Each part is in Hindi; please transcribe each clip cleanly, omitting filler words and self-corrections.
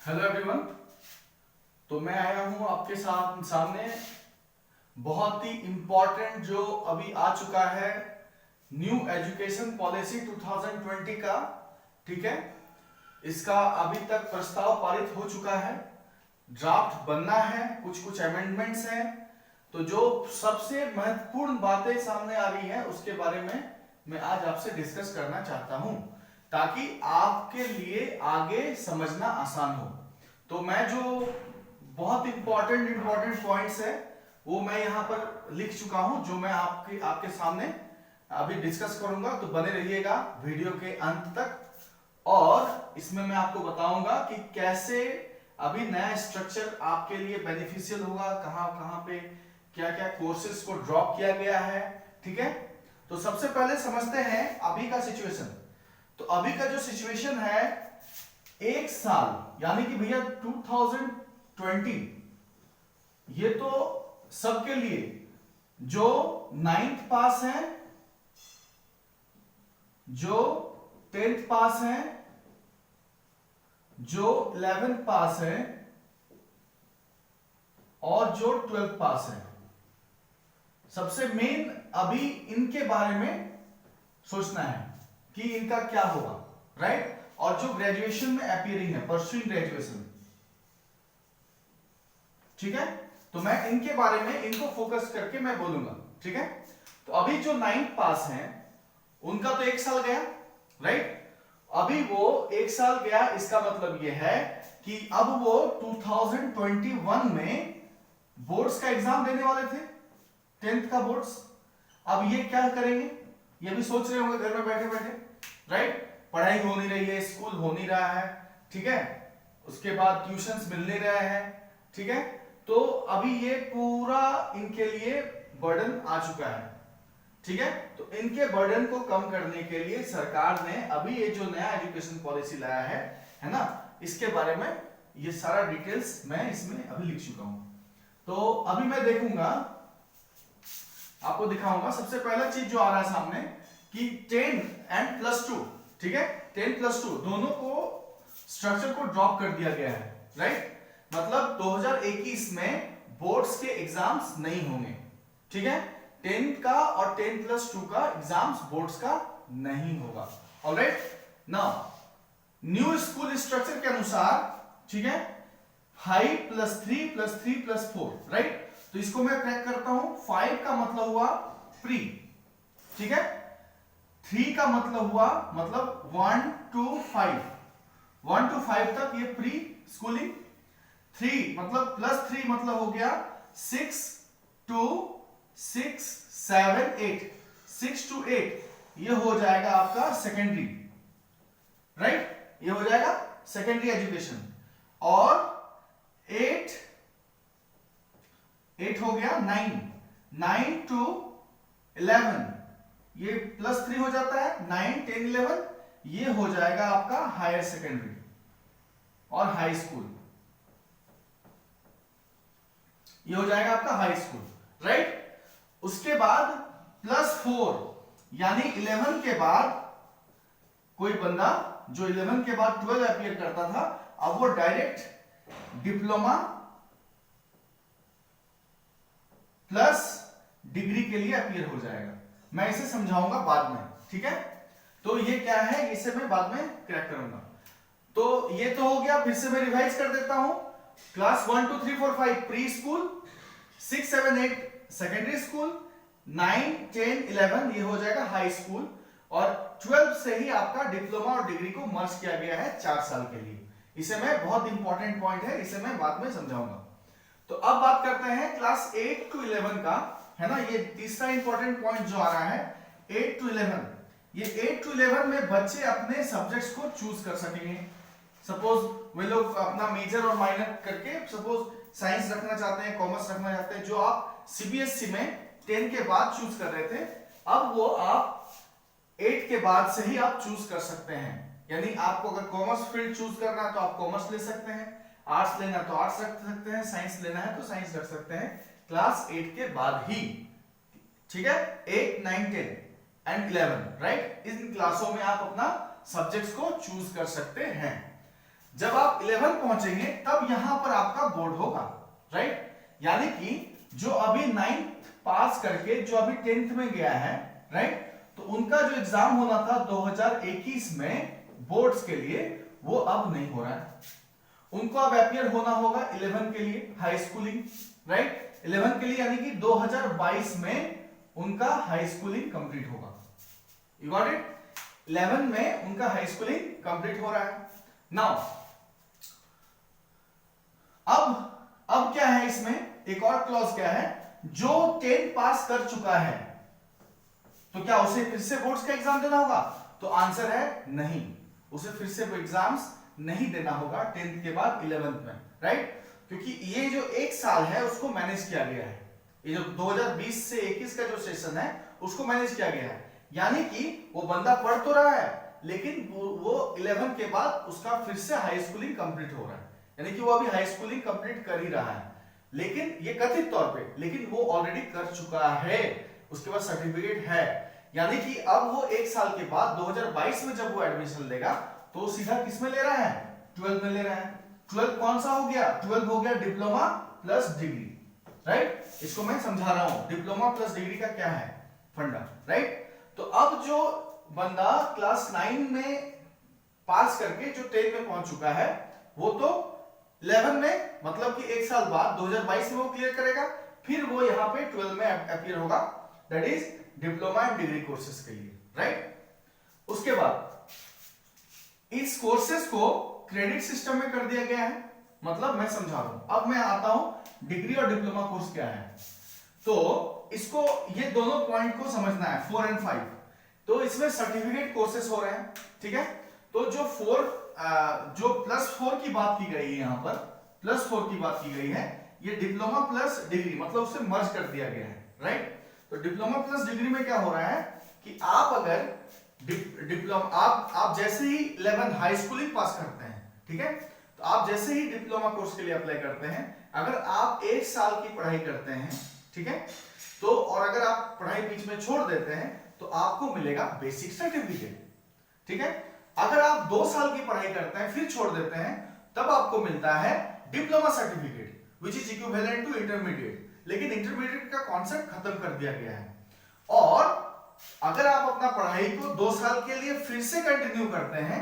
Hello everyone. तो मैं आया हूं आपके सामने बहुत ही इंपॉर्टेंट जो अभी आ चुका है न्यू एजुकेशन पॉलिसी 2020 का। ठीक है, इसका अभी तक प्रस्ताव पारित हो चुका है, ड्राफ्ट बनना है, कुछ कुछ अमेंडमेंट्स हैं। तो जो सबसे महत्वपूर्ण बातें सामने आ रही हैं उसके बारे में मैं आज आपसे डिस्कस करना चाहता हूं ताकि आपके लिए आगे समझना आसान हो। तो मैं जो बहुत इंपॉर्टेंट पॉइंट्स है वो मैं यहां पर लिख चुका हूं, जो मैं आपके सामने अभी डिस्कस करूंगा। तो बने रहिएगा वीडियो के अंत तक, और इसमें मैं आपको बताऊंगा कि कैसे अभी नया स्ट्रक्चर आपके लिए बेनिफिशियल होगा, कहां कहां पे क्या क्या कोर्सेज को ड्रॉप किया गया है। ठीक है, तो सबसे पहले समझते हैं अभी का सिचुएशन। तो अभी का जो सिचुएशन है, एक साल यानी कि भैया 2020, ये तो सबके लिए जो 9th पास है, जो 10th पास है, जो 11th पास है और जो 12th पास है, सबसे मेन अभी इनके बारे में सोचना है कि इनका क्या होगा, राइट। और जो ग्रेजुएशन में अपीयरिंग है, परस्यूइंग ग्रेजुएशन, ठीक है, तो मैं इनके बारे में इनको फोकस करके मैं बोलूंगा। ठीक है, तो अभी जो 9th पास हैं उनका तो एक साल गया, राइट। अभी वो एक साल गया, इसका मतलब ये है कि अब वो 2021 में बोर्ड्स का एग्जाम देने वाले थे, 10th का बोर्ड्स। अब ये क्या करेंगे, ये भी सोच रहे होंगे घर में बैठे बैठे, राइट। पढ़ाई हो नहीं रही है, स्कूल हो नहीं रहा है, ठीक है, उसके बाद ट्यूशंस मिल नहीं रहे हैं, ठीक है। तो अभी ये पूरा इनके लिए बर्डन आ चुका है, ठीक है। तो इनके बर्डन को कम करने के लिए सरकार ने अभी ये जो नया एजुकेशन पॉलिसी लाया है ना, इसके बारे में ये सारा डिटेल्स मैं इसमें अभी लिख चुका हूं। तो अभी मैं देखूंगा, आपको दिखाऊंगा। सबसे पहला चीज जो आ रहा है सामने कि 10 एंड +2, ठीक है, 10 +2 दोनों को स्ट्रक्चर को ड्रॉप कर दिया गया है, राइट। मतलब 2021 में बोर्ड्स के एग्जाम्स नहीं होंगे, ठीक है। 10 का और 10 +2 का एग्जाम्स बोर्ड्स का नहीं होगा। Alright, now new school structure के अनुसार, ठीक है, 5 + 3 + 3 + 4, राइट। तो इसको मैं क्रैक करता हूं। 5 का मतलब हुआ प्री, ठीक है। 3 का मतलब हुआ 1 to 5, 1 to 5 तक ये प्री स्कूलिंग। 3 मतलब +3 मतलब हो गया 6 to 6 7 8, 6 to 8 ये हो जाएगा आपका सेकेंडरी, राइट, ये हो जाएगा सेकेंडरी एजुकेशन। और 8 हो गया 9 to 11, ये +3 हो जाता है, 9 10 11 ये हो जाएगा आपका हायर सेकेंडरी और हाई स्कूल, ये हो जाएगा आपका हाई स्कूल, राइट। उसके बाद +4 यानी 11 के बाद कोई बंदा जो 11 के बाद 12 अपीयर करता था, अब वो डायरेक्ट डिप्लोमा प्लस डिग्री के लिए अपीयर हो जाएगा। मैं इसे समझाऊंगा बाद में, ठीक है। तो ये क्या है, इसे मैं बाद में क्रैक करूंगा। तो ये तो हो गया, फिर से मैं रिवाइज कर देता हूं। Class 1 2 3 4 5 pre school, 6 7 8 secondary school, 9 10 11 ये हो जाएगा हाई स्कूल, और 12 से ही आपका डिप्लोमा और डिग्री को मर्ज किया गया है 4 साल के लिए। इसे मैं, बहुत इंपॉर्टेंट पॉइंट है, इसे मैं बाद में समझाऊंगा। तो अब बात करते हैं क्लास 8 to 11 का, है ना। ये तीसरा इंपॉर्टेंट पॉइंट जो आ रहा है 8 to 11, ये 8 to 11 में बच्चे अपने सब्जेक्ट्स को चूज कर सकेंगे। सपोज वे लोग अपना मेजर और माइनर करके, सपोज साइंस रखना चाहते हैं, कॉमर्स रखना चाहते हैं, जो आप सीबीएसई में 10 के बाद चूज कर रहे थे, अब वो आप 8 के बाद से ही आप चूज कर सकते हैं। यानी आपको अगर कॉमर्स फील्ड चूज करना है तो आप कॉमर्स ले सकते हैं, आर्ट्स लेना है तो आर्ट्स रख सकते हैं, साइंस लेना है तो साइंस रख सकते हैं, क्लास 8 के बाद ही, ठीक है। 8 9 10 एंड 11, राइट, इन क्लासों में आप अपना सब्जेक्ट्स को चूज कर सकते हैं। जब आप 11 पहुंचेंगे तब यहां पर आपका बोर्ड होगा, राइट? यानी कि जो अभी 9th पास करके जो अभी 10th में गया है, राइट, तो उनका जो एग्जाम होना था 2021 में बोर्ड्स के लिए, वो अब नहीं हो रहा है। उनको अब अपीयर होना होगा 11 के लिए हाई स्कूलिंग, राइट? 11 के लिए यानी कि 2022 में उनका हाई स्कूलिंग कंप्लीट होगा। You got it? 11 में उनका हाई स्कूलिंग कंप्लीट हो रहा है। नाउ अब क्या है इसमें, एक और क्लॉज क्या है, जो 10 पास कर चुका है तो क्या उसे फिर से बोर्ड्स का एग्जाम देना होगा? तो आंसर है नहीं, उसे फिर से एग्जाम्स नहीं देना होगा 10th के बाद 11th में, राइट? क्योंकि ये जो एक साल है उसको मैनेज किया गया है, ये जो 2020 से 21 का जो सेशन है उसको मैनेज किया गया है। यानी कि वो बंदा पढ़ तो रहा है लेकिन वो 11 के बाद उसका फिर से हाई स्कूलिंग कंप्लीट हो रहा है, यानी कि वो अभी हाई स्कूलिंग कंप्लीट कर ही रहा है, लेकिन ये कथित तौर पे, लेकिन वो ऑलरेडी कर चुका है, उसके पास सर्टिफिकेट है। यानी कि अब वो एक साल के बाद 2022 में जब वो एडमिशन लेगा तो वो सीधा किस में ले रहा है? 12 में ले रहा है। 12 कौन सा हो गया? 12 हो गया डिप्लोमा प्लस डिग्री, राइट? इसको मैं समझा रहा हूं, डिप्लोमा प्लस डिग्री का क्या है फंडा, राइट? तो अब जो बंदा क्लास 9 में पास करके जो 10 में पहुंच चुका है, वो तो 11 में, मतलब कि एक साल बाद 2022 में वो क्लियर करेगा, फिर वो यहां पे 12 में अपीयर होगा, that is diploma and degree courses के लिए, राइट? उसके बाद इस कोर्सेज को क्रेडिट सिस्टम में कर दिया गया है, मतलब मैं समझा रहा हूं। अब मैं आता हूं डिग्री और डिप्लोमा कोर्स क्या है, तो इसको ये दोनों पॉइंट को समझना है, 4 और 5। तो इसमें सर्टिफिकेट कोर्सेज हो रहे हैं, ठीक है? तो जो +4 की बात की गई है, यहां पर +4 की बात की गई है, ये डिप्लोमा प्लस डिग्री, मतलब उसे मर्ज कर दिया गया है, राइट? तो डिप्लोमा प्लस डिग्री में क्या हो रहा है कि आप अगर डिप्लोमा आप जैसे ही 11 हाई स्कूलिंग पास करते हैं, ठीक है, तो आप जैसे ही डिप्लोमा कोर्स के लिए अप्लाई करते हैं, अगर आप 1 साल की पढ़ाई करते हैं, ठीक है, तो और अगर आप पढ़ाई बीच में छोड़ देते हैं तो आपको मिलेगा बेसिक सर्टिफिकेट, ठीक है? अगर आप 2 साल की पढ़ाई करते हैं फिर छोड़ देते हैं, तब आपको मिलता है diploma certificate which is equivalent to intermediate, लेकिन इंटरमीडिएट का कॉन्सेप्ट खत्म कर दिया गया है। और अगर आप अपना पढ़ाई को 2 साल के लिए फिर से कंटिन्यू करते हैं,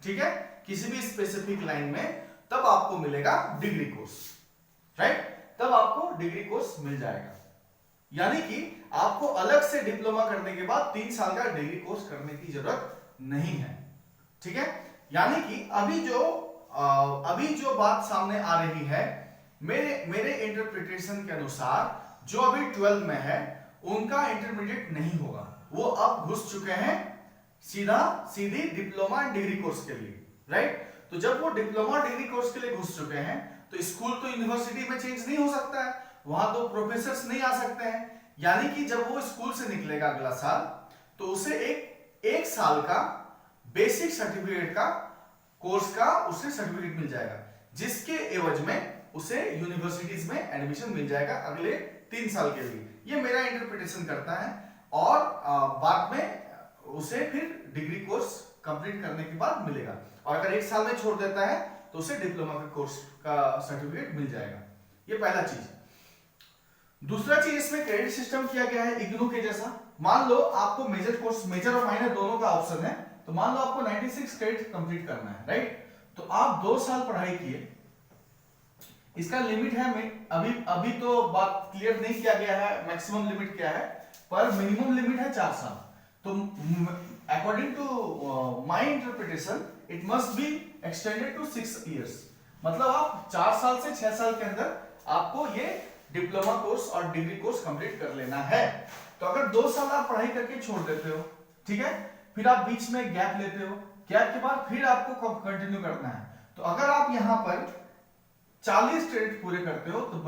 ठीक है, किसी भी स्पेसिफिक लाइन में, तब आपको मिलेगा डिग्री कोर्स, राइट? तब आपको डिग्री कोर्स मिल जाएगा। यानी कि आपको अलग से डिप्लोमा करने के बाद 3 साल का डिग्री कोर्स करने की जरूरत नहीं है, ठीक है? यानी कि अभी जो बात सामने आ रही है, मेरे इंटरप्रिटेशन के अनुसार जो अभी 12 में है उनका इंटरमीडिएट नहीं होगा, वो अब घुस चुके हैं सीधी डिप्लोमा एंड डिग्री कोर्स के लिए, राइट? तो जब वो डिप्लोमा डिग्री कोर्स के लिए घुस चुके हैं तो स्कूल तो यूनिवर्सिटी में चेंज नहीं हो सकता है, वहां तो प्रोफेसर्स नहीं आ सकते हैं। यानी कि जब वो स्कूल से निकलेगा अगला साल, तो उसे एक साल का बेसिक सर्टिफिकेट का कोर्स का उसे सर्टिफिकेट मिल जाएगा, जिसके एवज में उसे यूनिवर्सिटीज में एडमिशन मिल जाएगा अगले 3 साल के लिए। ये मेरा इंटरप्रिटेशन करता है, और बाद में उसे फिर डिग्री कोर्स कंप्लीट करने के बाद मिलेगा, और अगर 1 साल में छोड़ देता है तो उसे डिप्लोमा के कोर्स का सर्टिफिकेट मिल जाएगा। ये पहला चीज। दूसरा चीज, इसमें क्रेडिट सिस्टम किया गया है इग्नू के जैसा। मान लो आपको मेजर और माइनर दोनों का ऑप्शन है, तो मान लो आपको 96 क्रेडिट कंप्लीट करना है, राइट? तो आप 2 साल पढ़ाई किए, इसका लिमिट है, अभी तो बात क्लियर नहीं किया गया है मैक्सिमम लिमिट क्या है, पर मिनिमम लिमिट है 4 साल। तो according to my interpretation it must be extended to 6 years, मतलब आप 4 साल से 6 साल के अंदर आपको ये डिप्लोमा कोर्स और डिग्री कोर्स कंप्लीट कर लेना है। तो अगर 2 साल आप पढ़ाई करके छोड़ देते हो, ठीक है, फिर आप बीच में गैप लेते हो, गैप के बाद फिर आपको कंटिन्यू करना है, तो अगर आप यहां पर 40 क्रेडिट पूरे करते हो तो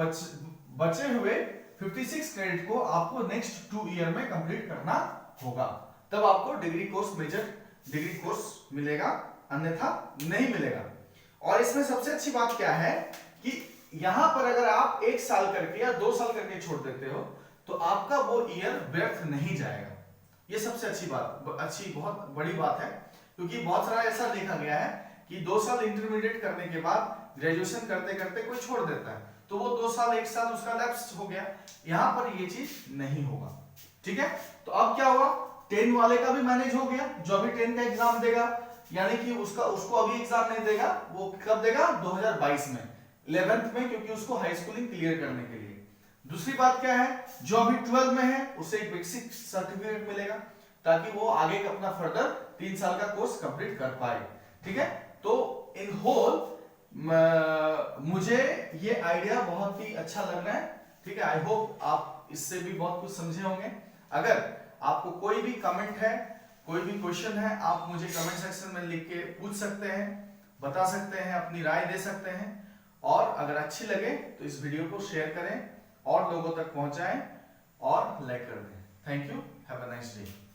बचे हुए 56 क्रेडिट को आपको नेक्स्ट 2 ईयर में कंप्लीट करना होगा, तब आपको degree course major degree course मिलेगा, अन्यथा नहीं मिलेगा। और इसमें सबसे अच्छी बात क्या है कि यहां पर अगर आप 1 साल करके या 2 साल करके छोड़ देते हो तो आपका वो ईयर व्यर्थ नहीं जाएगा। ये सबसे अच्छी बहुत बड़ी बात है, क्योंकि बहुत सारा ऐसा देखा गया है कि 2 साल इंटरमीडिएट करने के बाद ग्रेजुएशन करते करते कोई छोड़ देता है, तो वो 2 साल 1 साल उसका लैप्स हो गया। यहाँ पर ये चीज नहीं होगा, ठीक है। तो अब क्या हुआ, 10 वाले का भी मैनेज हो गया, जो अभी 10 का एग्जाम देगा, यानी कि उसको अभी एग्जाम नहीं देगा, वो कब देगा, 2022 में 11th में, क्योंकि उसको हाई स्कूलिंग क्लियर करने के लिए। दूसरी बात क्या है, जो अभी 12 में है उसे एक बेसिक सर्टिफिकेट मिलेगा, ताकि वो आगे का अपना फर्दर 3 साल का कोर्स कंप्लीट कर पाए, ठीक है। तो इन होल मुझे ये आइडिया बहुत ही अच्छा लग रहा है, ठीक है। आई होप आप इससे भी बहुत कुछ समझे होंगे। अगर आपको कोई भी कमेंट है, कोई भी क्वेश्चन है, आप मुझे कमेंट सेक्शन में लिख के पूछ सकते हैं, बता सकते हैं, अपनी राय दे सकते हैं। और अगर अच्छी लगे तो इस वीडियो को शेयर करें और लोगों तक पहुंचाएं और लाइक कर दें। Thank you, have a nice day.